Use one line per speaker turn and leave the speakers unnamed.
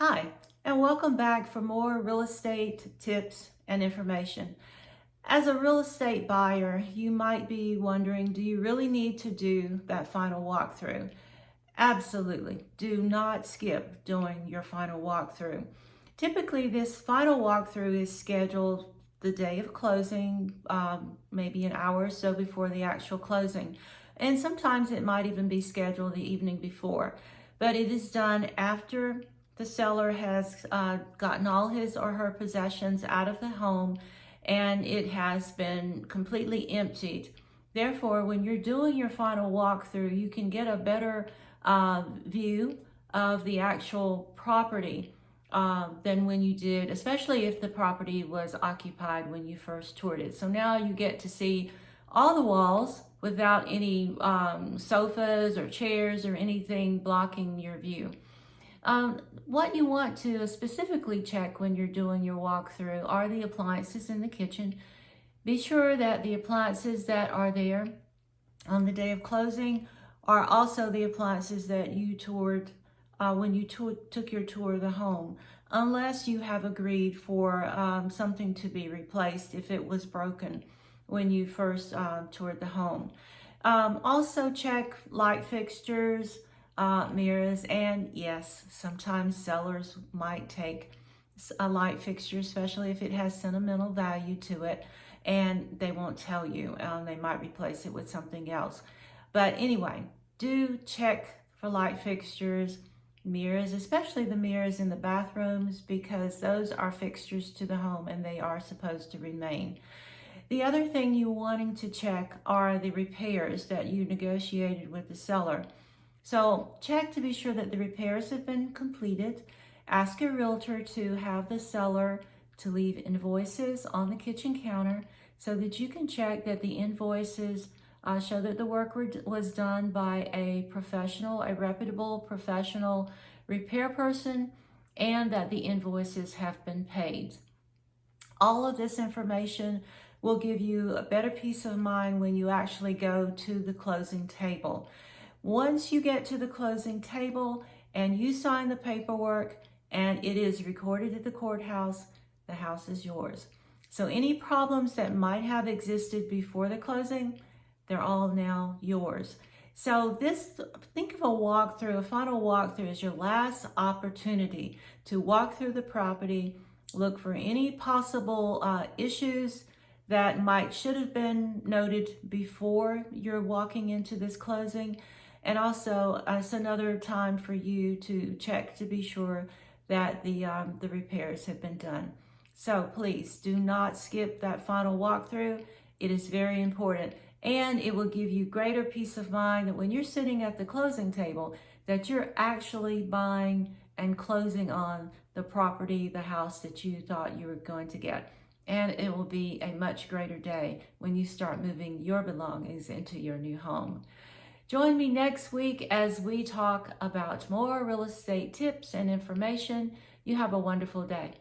Hi, and welcome back for more real estate tips and information. As a real estate buyer, you might be wondering, do you really need to do that final walkthrough? Absolutely. Do not skip doing your final walkthrough. Typically, this final walkthrough is scheduled the day of closing, maybe an hour or so before the actual closing. And sometimes it might even be scheduled the evening before. But it is done after the seller has gotten all his or her possessions out of the home and it has been completely emptied. Therefore, when you're doing your final walkthrough, you can get a better view of the actual property than when you did, especially if the property was occupied when you first toured it. So now you get to see all the walls without any sofas or chairs or anything blocking your view. What you want to specifically check when you're doing your walkthrough are the appliances in the kitchen. Be sure that the appliances that are there on the day of closing are also the appliances that you toured when you took your tour of the home, unless you have agreed for something to be replaced if it was broken when you first toured the home. Also check light fixtures, mirrors, and yes, sometimes sellers might take a light fixture, especially if it has sentimental value to it, and they won't tell you. They might replace it with something else. But anyway, do check for light fixtures, mirrors, especially the mirrors in the bathrooms, because those are fixtures to the home and they are supposed to remain. The other thing you're wanting to check are the repairs that you negotiated with the seller. So check to be sure that the repairs have been completed. Ask your realtor to have the seller to leave invoices on the kitchen counter so that you can check that the invoices show that the work was done by a professional, a reputable professional repair person, and that the invoices have been paid. All of this information will give you a better peace of mind when you actually go to the closing table. Once you get to the closing table and you sign the paperwork and it is recorded at the courthouse, the house is yours. So any problems that might have existed before the closing, they're all now yours. So think of a walkthrough, a final walkthrough as your last opportunity to walk through the property, look for any possible issues that should have been noted before you're walking into this closing. And also, it's another time for you to check to be sure that the repairs have been done. So please do not skip that final walkthrough. It is very important. And it will give you greater peace of mind that when you're sitting at the closing table, that you're actually buying and closing on the property, the house that you thought you were going to get. And it will be a much greater day when you start moving your belongings into your new home. Join me next week as we talk about more real estate tips and information. You have a wonderful day.